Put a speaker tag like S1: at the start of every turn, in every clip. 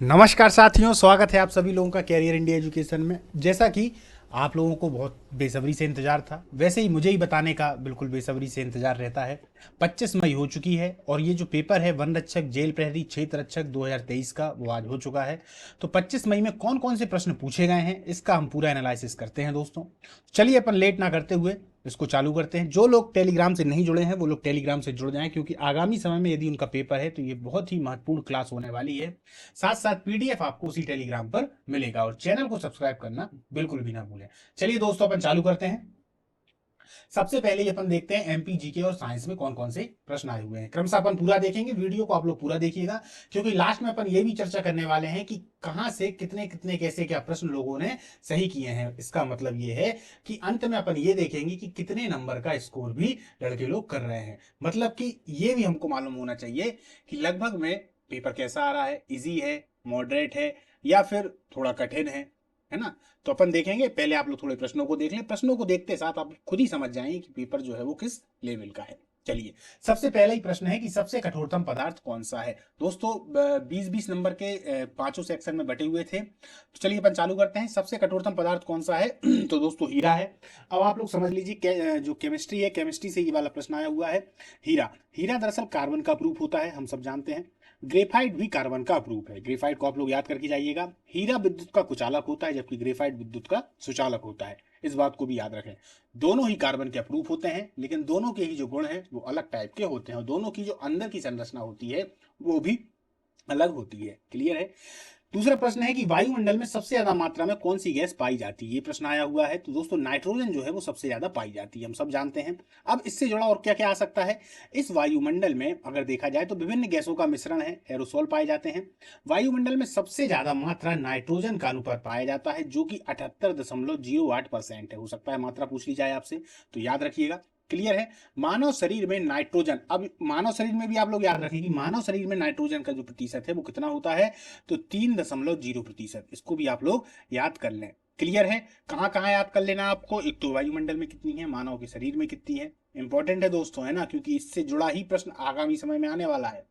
S1: नमस्कार साथियों, स्वागत है आप सभी लोगों का कैरियर इंडिया एजुकेशन में। जैसा कि आप लोगों को बहुत बेसब्री से इंतजार था, वैसे ही मुझे ही बताने का बिल्कुल बेसब्री से इंतजार रहता है। 25 मई हो चुकी है और ये जो पेपर है वन रक्षक जेल प्रहरी क्षेत्र रक्षक 2023 का, वो आज हो चुका है। तो 25 मई में कौन कौन से प्रश्न पूछे गए हैं, इसका हम पूरा एनालिसिस करते हैं दोस्तों। चलिए अपन लेट ना करते हुए इसको चालू करते हैं। जो लोग टेलीग्राम से नहीं जुड़े हैं वो लोग टेलीग्राम से जुड़ जाएं, क्योंकि आगामी समय में यदि उनका पेपर है तो ये बहुत ही महत्वपूर्ण क्लास होने वाली है। साथ साथ पीडीएफ आपको उसी टेलीग्राम पर मिलेगा और चैनल को सब्सक्राइब करना बिल्कुल भी ना भूलें। चलिए दोस्तों, अपन चालू करते हैं। सबसे पहले अपन देखते हैं एमपी जीके और साइंस में कौन कौन से प्रश्न आए हुए हैं। क्रमशः अपन पूरा देखेंगे, वीडियो को आप लोग पूरा देखिएगा, क्योंकि लास्ट में अपन ये भी चर्चा करने वाले हैं कि कहां से कितने कितने कैसे क्या प्रश्न लोगों ने सही किए हैं। इसका मतलब ये है कि अंत में अपन ये देखेंगे कि कितने नंबर का स्कोर भी लड़के लोग कर रहे हैं। मतलब कि ये भी हमको मालूम होना चाहिए कि लगभग में पेपर कैसा आ रहा है, इजी है, मॉडरेट है या फिर थोड़ा कठिन है ना। तो अपन देखेंगे, पहले आप लोग थोड़े प्रश्नों को देख लें। प्रश्नों को देखते साथ आप खुद ही समझ जाएंगे कि पेपर जो है वो किस लेवल का है। चलिए, सबसे पहला ही प्रश्न है कि सबसे कठोरतम पदार्थ कौन सा है। दोस्तों 20-20 नंबर के पांचों सेक्शन में बटे हुए थे। तो चलिए अपन चालू करते हैं। सबसे कठोरतम पदार्थ कौन सा है तो दोस्तों हीरा है। अब आप लोग समझ लीजिए जो केमिस्ट्री है, केमिस्ट्री से ये वाला प्रश्न आया हुआ है। हीरा हीरा दरअसल कार्बन का प्रूफ होता है, हम सब जानते हैं। ग्रेफाइट भी कार्बन का प्रूफ है, ग्रेफाइट को आप लोग याद करके जाइएगा। हीरा विद्युत का कुचालक होता है जबकि ग्रेफाइट विद्युत का सुचालक होता है, इस बात को भी याद रखें। दोनों ही कार्बन के अप्रूफ होते हैं, लेकिन दोनों के ही जो गुण हैं वो अलग टाइप के होते हैं और दोनों की जो अंदर की संरचना होती है वो भी अलग होती है। क्लियर है। दूसरा प्रश्न है कि वायुमंडल में सबसे ज्यादा मात्रा में कौन सी गैस पाई जाती है, ये प्रश्न आया हुआ है। तो दोस्तों नाइट्रोजन जो है वो सबसे ज्यादा पाई जाती है, हम सब जानते हैं। अब इससे जुड़ा और क्या क्या आ सकता है। इस वायुमंडल में अगर देखा जाए तो विभिन्न गैसों का मिश्रण है, एरोसोल पाए जाते हैं। वायुमंडल में सबसे ज्यादा मात्रा नाइट्रोजन का अनुपात पाया जाता है, जो कि 78.08% है। हो सकता है मात्रा पूछ ली जाए आपसे, तो याद रखिएगा। क्लियर है। मानव शरीर में नाइट्रोजन, अब मानव शरीर में भी आप लोग याद रखें कि मानव शरीर में नाइट्रोजन का जो प्रतिशत है वो कितना होता है, तो 3.0%। इसको भी आप लोग याद कर लें। क्लियर है। कहां कहां याद कर लेना आपको, एक तो वायुमंडल में कितनी है, मानव के शरीर में कितनी है। इंपॉर्टेंट है दोस्तों, है ना, क्योंकि इससे जुड़ा ही प्रश्न आगामी समय में आने वाला है।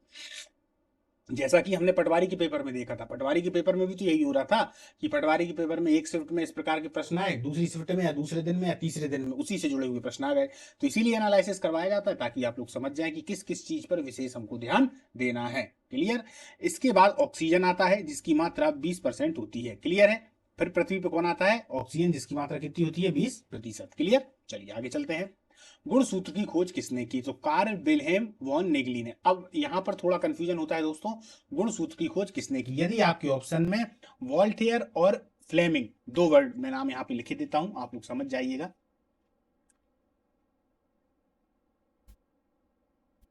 S1: जैसा कि हमने पटवारी के पेपर में देखा था, पटवारी के पेपर में भी तो यही हो रहा था कि पटवारी के पेपर में एक शिफ्ट में इस प्रकार के प्रश्न आए, दूसरी शिफ्ट में या दूसरे दिन में या तीसरे दिन में उसी से जुड़े हुए प्रश्न आ गए। तो इसीलिए एनालिसिस करवाया जाता है ताकि आप लोग समझ जाएं कि किस किस चीज पर विशेष हमको ध्यान देना है। क्लियर। इसके बाद ऑक्सीजन आता है जिसकी मात्रा 20% होती है। क्लियर है। फिर पृथ्वी पर कौन आता है, ऑक्सीजन, जिसकी मात्रा कितनी होती है, 20%। क्लियर। चलिए आगे चलते हैं। गुण सूत्र की खोज किसने की, तो कार्ल विल्हेम वॉन नेगली ने। अब यहां पर थोड़ा कंफ्यूजन होता है दोस्तों, गुण सूत्र की खोज किसने की। यदि आपके ऑप्शन में वॉल्टेयर और फ्लेमिंग, दो वर्ड मैं नाम यहां पे लिख देता हूं, आप लोग समझ जाइएगा।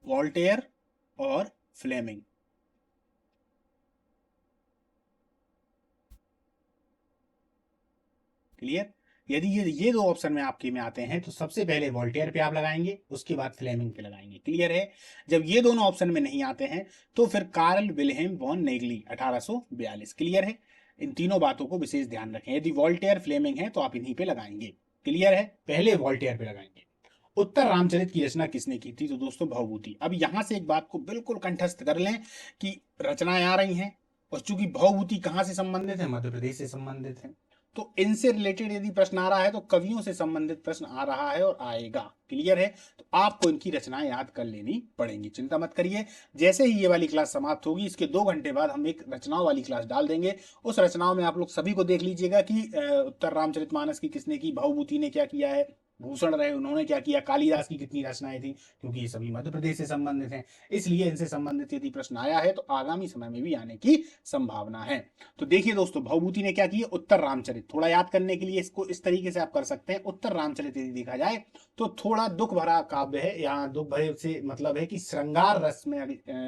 S1: वॉल्टेयर और फ्लेमिंग। क्लियर। यदि ये दो ऑप्शन में आपके में आते हैं तो सबसे पहले वॉल्टेयर पे आप लगाएंगे, उसके बाद फ्लेमिंग पे लगाएंगे। क्लियर है। जब ये दोनों ऑप्शन में नहीं आते हैं तो फिर कार्ल विल्हेम वॉन नेगली 1842। क्लियर है। इन तीनों बातों को विशेष ध्यान रखें, यदि वॉल्टेयर फ्लेमिंग है तो आप इन्हीं पे लगाएंगे। क्लियर है। पहले वॉल्टेयर पे लगाएंगे। उत्तर रामचरित की रचना किसने की थी, तो दोस्तों भवभूति। अब यहां से एक बात को बिल्कुल कंठस्थ कर लें कि रचनाएं आ रही हैं और चूंकि भवभूति कहां से संबंधित है, मध्य प्रदेश से संबंधित है, तो इनसे रिलेटेड यदि प्रश्न आ रहा है तो कवियों से संबंधित प्रश्न आ रहा है और आएगा। क्लियर है। तो आपको इनकी रचनाएं याद कर लेनी पड़ेंगी, चिंता मत करिए। जैसे ही ये वाली क्लास समाप्त होगी, इसके 2 घंटे बाद हम एक रचनाओं वाली क्लास डाल देंगे। उस रचनाओं में आप लोग सभी को देख लीजिएगा कि उत्तर रामचरितमानस की किसने की, भवभूति ने क्या किया है, भूषण रहे उन्होंने क्या किया, कालिदास की कितनी रचनाएं थी, क्योंकि ये सभी मध्य प्रदेश से संबंधित हैं। इसलिए इनसे संबंधित यदि प्रश्न आया है तो आगामी समय में भी आने की संभावना है। तो देखिए दोस्तों, भवभूति ने क्या किया, उत्तर रामचरित। थोड़ा याद करने के लिए इसको इस तरीके से आप कर सकते हैं, उत्तर रामचरित यदि देखा जाए तो थोड़ा दुख भरा काव्य है। यहाँ दुख भरे से मतलब है कि श्रृंगार रस में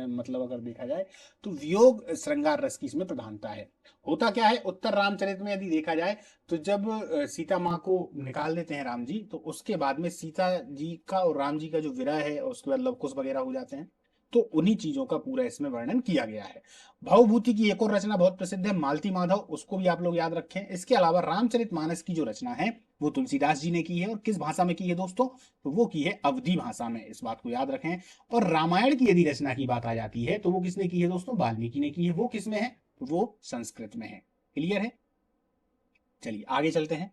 S1: मतलब अगर देखा जाए तो वियोग श्रृंगार रस की इसमें प्रधानता है। होता क्या है, उत्तर रामचरित में यदि देखा जाए तो जब सीता माँ को निकाल देते हैं राम जी, तो उसके बाद में सीता जी का और राम जी का जो विरह है और उसके बाद लवकुश वगैरह हो जाते हैं, तो उन्हीं चीजों का पूरा इसमें वर्णन किया गया है। भवभूति की एक और रचना बहुत प्रसिद्ध है, मालती माधव, उसको भी आप लोग याद रखें। इसके अलावा रामचरितमानस की जो रचना है वो तुलसीदास जी ने की है, और किस भाषा में की है दोस्तों, तो वो की है अवधी भाषा में, इस बात को याद रखें। और रामायण की यदि रचना की बात आ जाती है तो वो किसने की है दोस्तों, वाल्मीकि ने की है। वो किसमें है, वो संस्कृत में है। क्लियर है? चलिए आगे चलते हैं।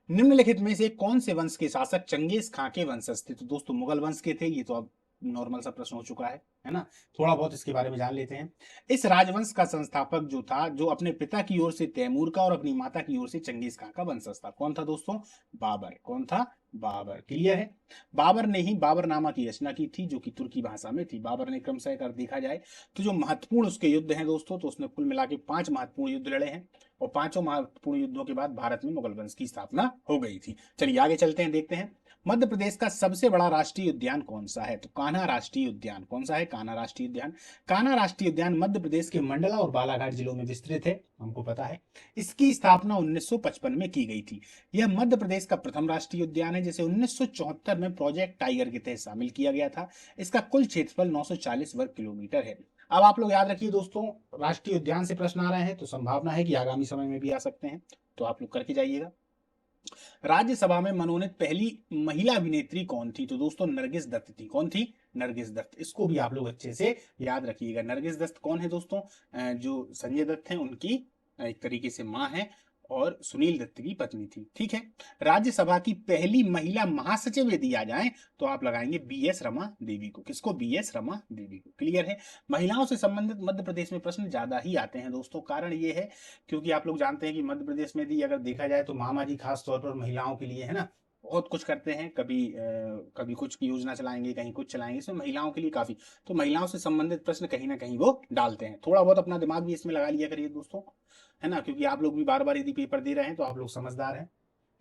S1: निम्नलिखित में से कौन से वंश के शासक चंगेज खां के वंशज थे? तो दोस्तों मुगल वंश के थे, ये तो अब नॉर्मल सा प्रश्न हो चुका है ना। थोड़ा बहुत इसके बारे में जान लेते हैं। इस राजवंश का संस्थापक जो था, जो अपने पिता की ओर से तैमूर का और अपनी माता की ओर से चंगेज खां का वंशज था, कौन था दोस्तों? बाबर। कौन था? बाबर। क्लियर है? बाबर ने ही बाबरनामा की रचना की थी, जो कि तुर्की भाषा में थी। बाबर ने क्रमशः अगर देखा जाए तो जो महत्वपूर्ण उसके युद्ध हैं दोस्तों, तो उसने कुल मिला के 5 महत्वपूर्ण युद्ध लड़े हैं, और 5 महत्वपूर्ण युद्धों के बाद भारत में मुगल वंश की स्थापना हो गई थी। चलिए आगे चलते हैं, देखते हैं मध्य प्रदेश का सबसे बड़ा राष्ट्रीय उद्यान कौन सा है? तो कान्हा राष्ट्रीय उद्यान। कौन सा है? कान्हा राष्ट्रीय उद्यान। कान्हा राष्ट्रीय उद्यान मध्य प्रदेश के मंडला और बालाघाट जिलों में विस्तृत है, हमको पता है। इसकी स्थापना 1955 में की गई थी। यह मध्य प्रदेश का प्रथम राष्ट्रीय उद्यान है, जिसे 1974 में प्रोजेक्ट टाइगर के तहत शामिल किया गया था। इसका कुल क्षेत्रफल 940 वर्ग किलोमीटर है। अब आप लोग याद रखिए दोस्तों, राष्ट्रीय उद्यान से प्रश्न आ रहे हैं तो संभावना है कि आगामी समय में भी आ सकते हैं, तो आप लोग करके जाइएगा। राज्यसभा में मनोनीत पहली महिला अभिनेत्री कौन थी? तो दोस्तों नरगिस दत्त थी। कौन थी? नरगिस दत्त। इसको भी आप लोग अच्छे से याद रखिएगा। नरगिस दत्त कौन है दोस्तों? जो संजय दत्त हैं उनकी एक तरीके से माँ है, और सुनील दत्त की पत्नी थी। ठीक है। राज्यसभा की पहली महिला महासचिव यदि आ जाए तो आप लगाएंगे BS रमा देवी को। किसको? BS रमा देवी को। क्लियर है? महिलाओं से संबंधित मध्य प्रदेश में प्रश्न ज्यादा ही आते हैं दोस्तों। कारण ये है क्योंकि आप लोग जानते हैं कि मध्य प्रदेश में भी अगर देखा जाए तो मामा जी खास तौर पर महिलाओं के लिए, है ना, बहुत कुछ करते हैं। कभी कुछ की योजना चलाएंगे, कहीं कुछ चलाएंगे, इसमें महिलाओं के लिए काफी, तो महिलाओं से संबंधित प्रश्न कहीं ना कहीं वो डालते हैं। थोड़ा बहुत अपना दिमाग भी इसमें लगा लिया करिए दोस्तों, है ना, क्योंकि आप लोग भी बार बार यदि पेपर दे रहे हैं तो आप लोग समझदार हैं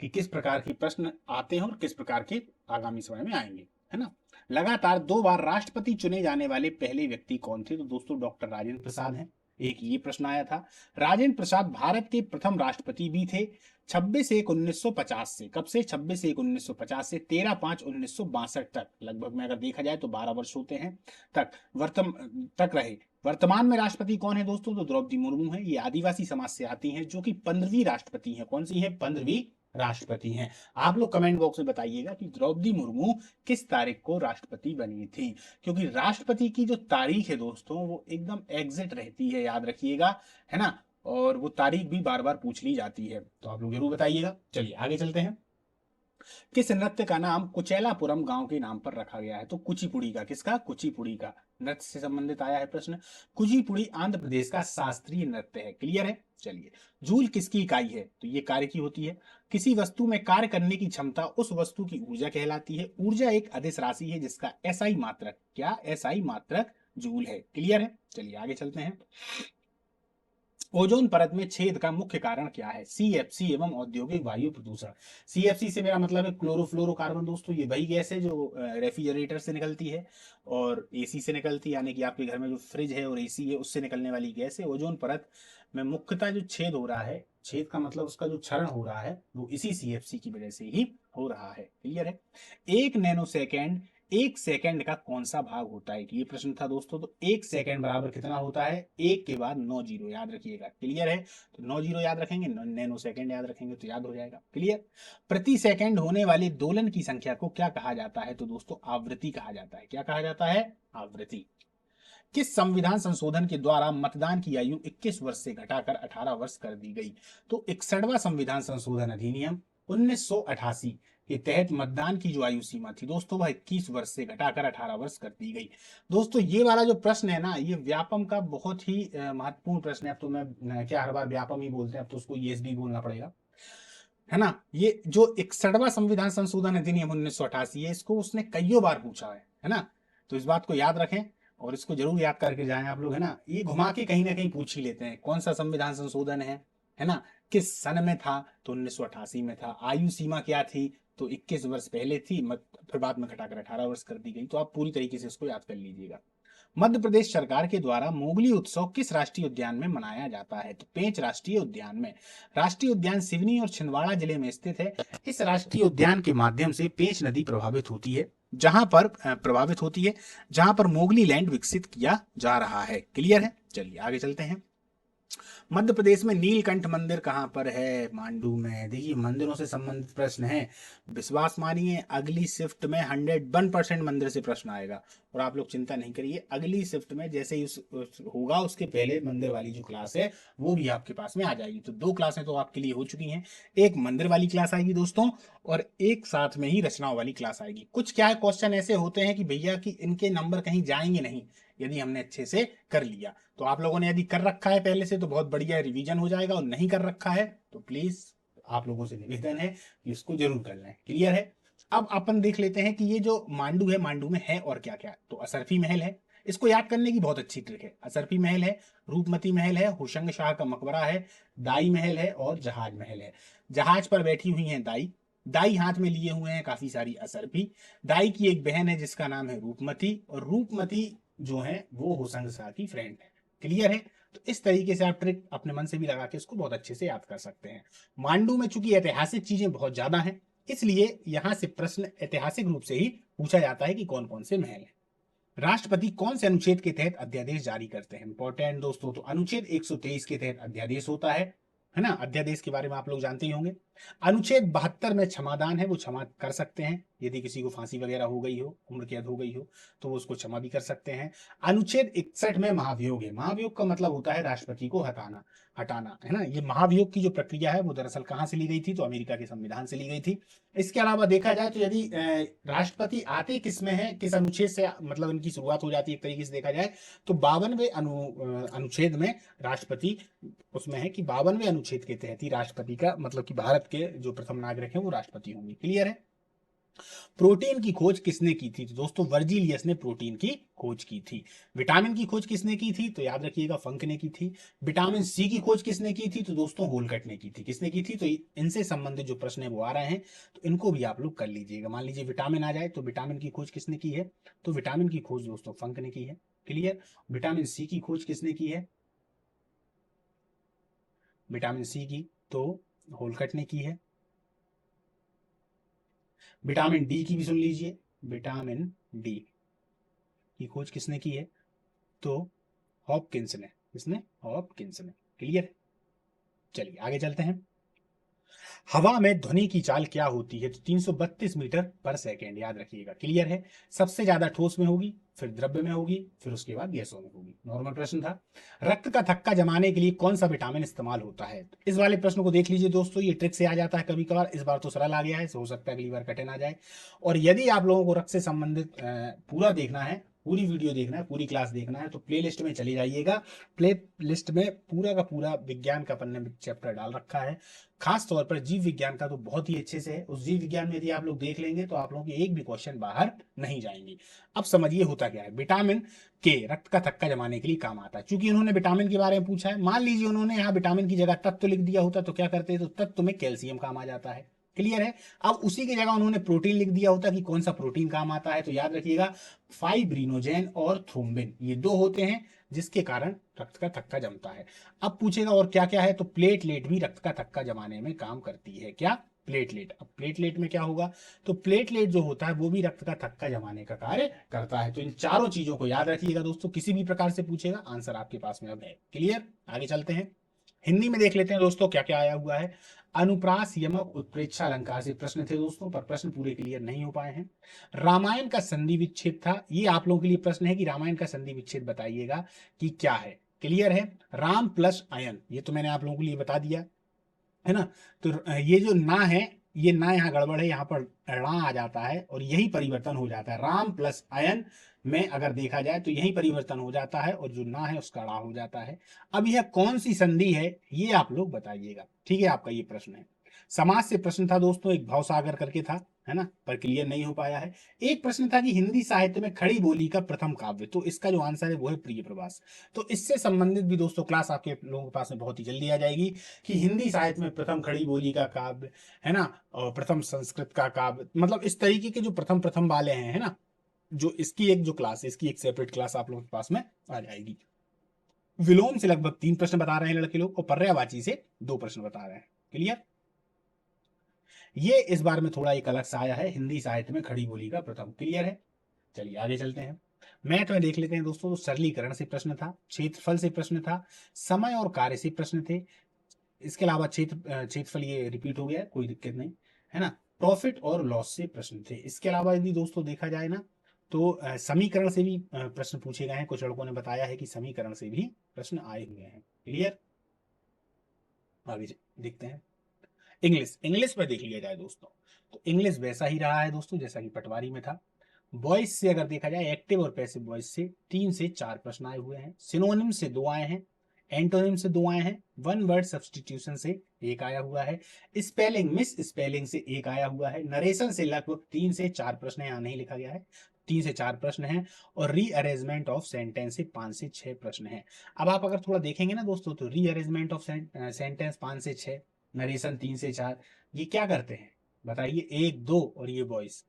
S1: कि किस प्रकार के प्रश्न आते हैं और किस प्रकार के आगामी समय में आएंगे, है ना। लगातार 2 बार राष्ट्रपति चुने जाने वाले पहले व्यक्ति कौन थे? तो दोस्तों डॉक्टर राजेंद्र प्रसाद हैं। एक ये प्रश्न आया था। राजेंद्र प्रसाद भारत के प्रथम राष्ट्रपति भी थे। 26/1/1950 से, कब से? 26/1/1950 से 13/5/1962 तक, लगभग में अगर देखा जाए तो 12 वर्ष होते हैं, तक रहे। वर्तमान में राष्ट्रपति कौन है दोस्तों? तो द्रौपदी मुर्मू है। ये आदिवासी समाज से आती हैं, जो कि 15वीं राष्ट्रपति हैं। कौन सी है? 15वीं राष्ट्रपति हैं। आप लोग कमेंट बॉक्स में बताइएगा कि द्रौपदी मुर्मू किस तारीख को राष्ट्रपति बनी थी, क्योंकि राष्ट्रपति की जो तारीख है दोस्तों वो एकदम एग्जैक्ट रहती है, याद रखिएगा, है ना, और वो तारीख भी बार बार पूछ ली जाती है, तो आप लोग जरूर बताइएगा। चलिए आगे चलते हैं। किस नृत्य का नाम कुचेलापुरम गांव के नाम पर रखा गया है? तो कुचिपुड़ी का। किसका? कुचिपुड़ी का। नृत्य से संबंधित आया है प्रश्न। कुचिपुड़ी आंध्र प्रदेश का शास्त्रीय नृत्य है। क्लियर है? चलिए, जूल किसकी इकाई है? तो ये कार्य की होती है। किसी वस्तु में कार्य करने की क्षमता उस वस्तु की ऊर्जा कहलाती है। ऊर्जा एक अदिश राशि है जिसका SI मात्रक, क्या? SI मात्रक जूल है। क्लियर है? चलिए आगे चलते हैं। ओजोन परत में छेद का मुख्य कारण क्या है? CFC एवं औद्योगिक वायु प्रदूषण। CFC से मेरा मतलब है क्लोरोफ्लोरोकार्बन दोस्तों। ये वही गैस है जो रेफ्रिजरेटर से निकलती है और AC से निकलती है, यानी कि आपके घर में जो फ्रिज है और AC है उससे निकलने वाली गैस है। ओजोन परत में मुख्यतः जो छेद हो रहा है, छेद का मतलब उसका जो क्षरण हो रहा है वो इसी CFC की वजह से ही हो रहा है। क्लियर है? 1 नैनोसेकेंड 1 सेकंड का कौन सा भाग होता है? ये प्रश्न था दोस्तों। तो 1 सेकंड बराबर कितना होता है? 1 के बाद 9 जीरो, याद रखिएगा। क्लियर है? तो 9 जीरो याद रखेंगे, नैनो सेकंड याद रखेंगे तो याद हो जाएगा। क्लियर? प्रति सेकंड होने वाले दोलन की संख्या को क्या कहा जाता है? तो दोस्तों आवृत्ति कहा जाता है। क्या कहा जाता है? आवृत्ति। किस संविधान संशोधन के द्वारा मतदान की आयु 21 वर्ष से घटाकर 18 वर्ष कर दी गई? तो 61वां संविधान संशोधन अधिनियम 1988 के तहत मतदान की जो आयु सीमा थी दोस्तों वह 21 वर्ष से घटाकर 18 वर्ष कर दी गई। दोस्तों ये वाला जो प्रश्न है ना, ये व्यापम का बहुत ही महत्वपूर्ण प्रश्न है। अब तो मैं क्या, हर बार व्यापम ही बोलते हैं, अब तो उसको ESV बोलना पड़ेगा, है ना। ये जो 61वां संविधान संशोधन अधिनियम 1988 है, इसको उसने कईयों बार पूछा है ना। तो इस बात को याद रखें और इसको जरूर याद करके जाएं आप लोग, है ना। ये घुमा के कहीं ना कहीं पूछ ही लेते हैं कौन सा संविधान संशोधन है ना, किस सन में था? तो 1988 में था। आयु सीमा क्या थी? तो 21 वर्ष पहले थी, फिर बाद में घटाकर 18 वर्ष कर दी गई। तो आप पूरी तरीके से इसको याद कर लीजिएगा। मध्य प्रदेश सरकार के द्वारा मोगली उत्सव किस राष्ट्रीय उद्यान में मनाया जाता है? तो पेंच राष्ट्रीय उद्यान में। राष्ट्रीय उद्यान सिवनी और छिंदवाड़ा जिले में स्थित है। इस राष्ट्रीय उद्यान के माध्यम से पेंच नदी प्रभावित होती है, जहां पर मोगली लैंड विकसित किया जा रहा है। क्लियर है? चलिए आगे चलते हैं। मध्य प्रदेश में नीलकंठ मंदिर कहाँ पर है? मांडू में। देखिए, मंदिरों से संबंधित प्रश्न है, विश्वास मानिए अगली शिफ्ट में 101% मंदिर से प्रश्न आएगा। और आप लोग चिंता नहीं करिए, अगली शिफ्ट में जैसे ही होगा उसके पहले मंदिर वाली जो क्लास है वो भी आपके पास में आ जाएगी। तो 2 क्लासें तो आपके लिए हो चुकी हैं, एक मंदिर वाली क्लास आएगी दोस्तों, और एक साथ में ही रचनाओं वाली क्लास आएगी। कुछ क्या क्वेश्चन ऐसे होते हैं कि भैया कि इनके नंबर कहीं जाएंगे नहीं यदि हमने अच्छे से कर लिया। तो आप लोगों ने यदि कर रखा है पहले से तो बहुत बढ़िया रिवीजन हो जाएगा, और नहीं कर रखा है तो प्लीज आप लोगों से निवेदन है कि इसको जरूर कर लें। क्लियर है? अब अपन देख लेते हैं कि ये जो मांडू है, मांडू में है और क्या क्या। तो असरफी महल है, इसको याद करने की बहुत अच्छी ट्रिक है। असरफी महल है, रूपमती महल है, हुशंग शाह का मकबरा है, दाई महल है और जहाज महल है। जहाज पर बैठी हुई है दाई, दाई हाथ में लिए हुए हैं काफी सारी असरफी। दाई की एक बहन है जिसका नाम है रूपमती, और रूपमती जो है वो हुसैन शाह की फ्रेंड है। क्लियर है? तो इस तरीके से आप ट्रिक अपने मन से भी लगा के इसको बहुत अच्छे से याद कर सकते हैं। मांडू में चूंकि ऐतिहासिक चीजें बहुत ज्यादा हैं, इसलिए यहां से प्रश्न ऐतिहासिक रूप से ही पूछा जाता है कि कौन कौन से महल हैं। राष्ट्रपति कौन से अनुच्छेद के तहत अध्यादेश जारी करते हैं? इंपॉर्टेंट दोस्तों, तो अनुच्छेद 123 के तहत अध्यादेश होता है ना? अध्यादेश के बारे में आप लोग जानते ही होंगे। अनुच्छेद 72 में क्षमादान है, वो क्षमा कर सकते हैं यदि किसी को फांसी वगैरह हो गई हो, उम्र कैद हो गई हो, तो वो उसको क्षमा भी कर सकते हैं। अनुच्छेद 61 में महाभियोग है। महाभियोग का मतलब होता है राष्ट्रपति को हटाना, हटाना, है ना? ये महाभियोग की जो प्रक्रिया है वो दरअसल कहां से ली गई थी? तो अमेरिका के संविधान से ली गई थी। इसके अलावा देखा जाए तो यदि राष्ट्रपति आते किस में है, किस अनुच्छेद से मतलब इनकी शुरुआत हो जाती है, एक तरीके से देखा जाए तो 52वें अनुच्छेद में राष्ट्रपति उसमें है कि 52वें अनुच्छेद के तहत ही राष्ट्रपति का मतलब कि भारत के जो प्रथम नागरिक हैं वो राष्ट्रपति होंगे। क्लियर है? प्रोटीन की खोज किसने की थी? तो दोस्तों वर्जीलियस ने प्रोटीन की खोज की थी। विटामिन की खोज किसने की थी? तो याद रखिएगा फंक ने की थी। विटामिन सी की खोज किसने की थी? तो दोस्तों होलकट ने की थी। किसने की थी? तो इनसे संबंधित जो प्रश्न है वो आ रहे हैं, तो इनको भी आप लोग कर लीजिएगा। मान लीजिए विटामिन आ जाए तो विटामिन की खोज किसने की है? तो विटामिन की खोज दोस्तों फंक ने की है। क्लियर? विटामिन सी की खोज किसने की है? विटामिन सी की तो होलकट ने की है। विटामिन डी की भी सुन लीजिए, विटामिन डी की खोज किसने की है? तो हॉपकिंस ने। किसने? हॉपकिंस ने। क्लियर? चलिए आगे चलते हैं। हवा में ध्वनि की चाल क्या होती है? तो 332 मीटर पर सेकेंड, याद रखिएगा। क्लियर है? सबसे ज्यादा ठोस में होगी, फिर द्रव्य में होगी, फिर उसके बाद गैसों में होगी। नॉर्मल प्रश्न था। रक्त का थक्का जमाने के लिए कौन सा विटामिन इस्तेमाल होता है? तो इस वाले प्रश्न को देख लीजिए दोस्तों, ये ट्रिक से आ जाता है कभी कभार, इस बार तो सरल आ गया है, हो सकता है अगली बार कठिन आ जाए। और यदि आप लोगों को रक्त से संबंधित पूरा देखना है, पूरी वीडियो देखना है, पूरी क्लास देखना है, तो प्ले लिस्ट में चले जाइएगा। प्ले लिस्ट में पूरा का पूरा विज्ञान का अपन ने चैप्टर डाल रखा है। खास तौर पर जीव विज्ञान का तो बहुत ही अच्छे से है। उस जीव विज्ञान में यदि आप लोग देख लेंगे तो आप लोगों के एक भी क्वेश्चन बाहर नहीं जाएंगे। अब समझिए होता क्या है। विटामिन के रक्त का थक्का जमाने के लिए काम आता है। चूंकि उन्होंने विटामिन के बारे में पूछा है, मान लीजिए उन्होंने यहाँ विटामिन की जगह तत्व लिख दिया होता तो क्या करते? तो तत्व में कैल्शियम काम आ जाता है। क्लियर है? अब उसी की जगह उन्होंने प्रोटीन लिख दिया होता कि कौन सा प्रोटीन काम आता है, तो याद रखिएगा फाइब्रिनोजेन और थ्रोम्बिन, ये दो होते हैं जिसके कारण रक्त का थक्का जमता है। अब पूछेगा और क्या क्या है? तो प्लेटलेट भी रक्त का थक्का जमाने में काम करती है। क्या? प्लेटलेट। अब प्लेटलेट में क्या होगा? तो प्लेटलेट जो होता है वो भी रक्त का थक्का जमाने का कार्य करता है। तो इन चारों चीजों को याद रखिएगा दोस्तों, किसी भी प्रकार से पूछेगा आंसर आपके पास में अब है। क्लियर? आगे चलते हैं। हिंदी में देख लेते हैं दोस्तों क्या क्या आया हुआ है। अनुप्रास, यमक, उत्प्रेक्षा अलंकार से प्रश्न थे दोस्तों, पर प्रश्न पूरे क्लियर नहीं हो पाए हैं। रामायण का संधि विच्छेद था, ये आप लोगों के लिए प्रश्न है कि रामायण का संधि विच्छेद बताइएगा कि क्या है। क्लियर है? राम प्लस अयन, ये तो मैंने आप लोगों के लिए बता दिया है ना। तो ये जो ना है, ये ना यहाँ गड़बड़ है, यहाँ पर रा आ जाता है और यही परिवर्तन हो जाता है। राम प्लस अयन में अगर देखा जाए तो यही परिवर्तन हो जाता है और जो ना है उसका रा हो जाता है। अब यह कौन सी संधि है ये आप लोग बताइएगा। ठीक है? आपका ये प्रश्न है। समाज से प्रश्न था दोस्तों, एक भावसागर करके था, है ना, पर क्लियर नहीं हो पाया है। एक प्रश्न था कि हिंदी साहित्य में खड़ी बोली का प्रथम काव्य, तो इसका जो आंसर है वो है प्रिय प्रवास। तो इससे संबंधित भी दोस्तों क्लास आपके लोगों के पास में बहुत ही जल्दी आ जाएगी कि हिंदी साहित्य में प्रथम खड़ी बोली का काव्य, है ना, और प्रथम संस्कृत का काव्य, मतलब इस तरीके के जो प्रथम प्रथम वाले हैं, है ना, जो इसकी एक जो क्लास है, इसकी एक सेपरेट क्लास आप लोगों के पास में आ जाएगी। विलोम से लगभग 3 प्रश्न बता रहे हैं लड़के लोग और पर्यायवाची से 2 प्रश्न बता रहे हैं। क्लियर? ये इस बार में थोड़ा एक अलग सा आया है, हिंदी साहित्य में खड़ी बोली का प्रथम। क्लियर है? चलिए आगे चलते हैं। मैथ में देख लेते हैं दोस्तों, तो सरलीकरण से प्रश्न था, क्षेत्रफल से प्रश्न था, समय और कार्य से प्रश्न थे। इसके अलावा क्षेत्रफल ये रिपीट हो गया है, कोई दिक्कत नहीं है ना। प्रॉफिट और लॉस से प्रश्न थे। इसके अलावा यदि दोस्तों देखा जाए ना, तो समीकरण से भी प्रश्न पूछे गए हैं। कुछ लड़कों ने बताया है कि समीकरण से भी प्रश्न आए हुए हैं। क्लियर, आगे देखते हैं। इंग्लिश, इंग्लिश में देख लिया जाए दोस्तों, तो इंग्लिश वैसा ही रहा है दोस्तों जैसा कि पटवारी में था। वॉइस से अगर देखा जाए, एक्टिव और पैसिव वॉइस से 3 से 4 प्रश्न आए हुए हैं। सिनोनिम से 2 आए हैं, एंटोनिम से 2 आए हैं, वन वर्ड सब्सटीट्यूशन से 1 आया हुआ है, स्पेलिंग मिस स्पेलिंग से 1 आया हुआ है, नरेशन से लगभग 3 से 4 प्रश्न, यहाँ नहीं लिखा गया है, 3 से 4 प्रश्न हैं, और रीअरेंजमेंट ऑफ सेंटेंस से 5 से 6 प्रश्न हैं। अब आप अगर थोड़ा देखेंगे ना दोस्तों, तो रीअरेंजमेंट ऑफ सेंटेंस 5 से 6, नरेशन 3 से 4, ये क्या करते हैं बताइए, 1 2 और ये वॉइस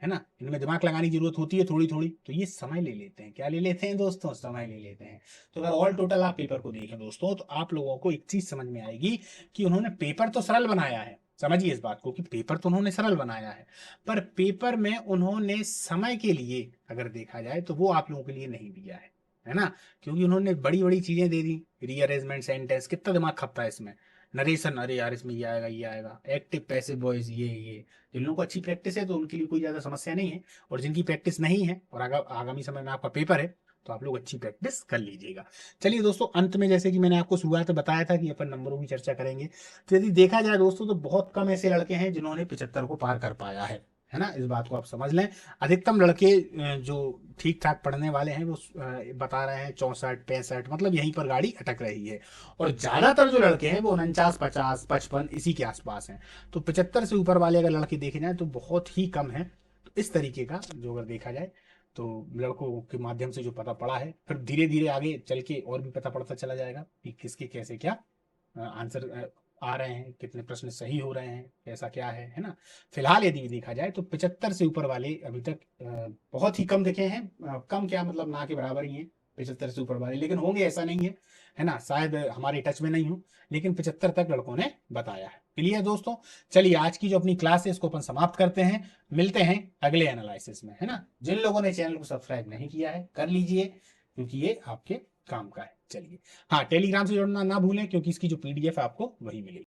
S1: है ना, इनमें दिमाग लगाने की जरूरत होती है थोड़ी थोड़ी, तो ये समय ले लेते हैं। क्या ले लेते हैं दोस्तों, समय ले लेते हैं। तो अगर ऑल टोटल आप पेपर को देखें दोस्तों, तो आप लोगों को एक चीज समझ में आएगी कि उन्होंने पेपर तो सरल बनाया है, समझिए इस बात को कि पेपर तो उन्होंने सरल बनाया है, पर पेपर में उन्होंने समय के लिए अगर देखा जाए तो वो आप लोगों के लिए नहीं दिया है ना, क्योंकि उन्होंने बड़ी बड़ी चीजें दे दी, रीअरेंजमेंट सेंटेंस, कितना दिमाग खपता है इसमें, नरेशन, अरे यार इसमें ये आएगा, एक्टिव पैसिव वॉइस, ये जिन लोगों को अच्छी प्रैक्टिस है तो उनके लिए कोई ज़्यादा समस्या नहीं है, और जिनकी प्रैक्टिस नहीं है और आगामी समय में आपका पेपर है, तो आप लोग अच्छी प्रैक्टिस कर लीजिएगा। चलिए दोस्तों, अंत में जैसे कि मैंने आपको शुरुआत में बताया था कि अपन नंबरों की चर्चा करेंगे, तो यदि देखा जाए दोस्तों, तो बहुत कम ऐसे लड़के हैं जिन्होंने 75 को पार कर पाया है ना, इस बात को आप समझ लें। अधिकतम लड़के जो ठीक ठाक पढ़ने वाले हैं वो बता रहे हैं 64 65, मतलब यहीं पर गाड़ी अटक रही है, और ज्यादातर जो लड़के हैं वो 49 50 55 इसी के आसपास हैं। तो 75 से ऊपर वाले अगर लड़के देखे जाए तो बहुत ही कम है। तो इस तरीके का जो अगर देखा जाए, तो लड़कों के माध्यम से जो पता पड़ा है, फिर धीरे धीरे आगे चल के और भी पता पड़ता चला जाएगा कि किसके कैसे क्या आंसर आ रहे हैं, कितने प्रश्न सही हो रहे हैं, कैसा क्या है ना। फिलहाल यदि देखा जाए तो 75 से ऊपर वाले अभी तक बहुत ही कम दिखे हैं, कम क्या मतलब ना के बराबर ही हैं 75 से ऊपर वाले, लेकिन होंगे ऐसा नहीं है ना, शायद हमारे टच में नहीं हो, लेकिन 75 तक लड़कों ने बताया है। क्लियर दोस्तों, चलिए आज की जो अपनी क्लास है इसको अपन समाप्त करते हैं, मिलते हैं अगले एनालिसिस में, है ना। जिन लोगों ने चैनल को सब्सक्राइब नहीं किया है कर लीजिए, क्योंकि ये आपके काम का है। चलिए, हाँ, टेलीग्राम से जुड़ना ना भूलें, क्योंकि इसकी जो पीडीएफ है आपको वही मिलेगी।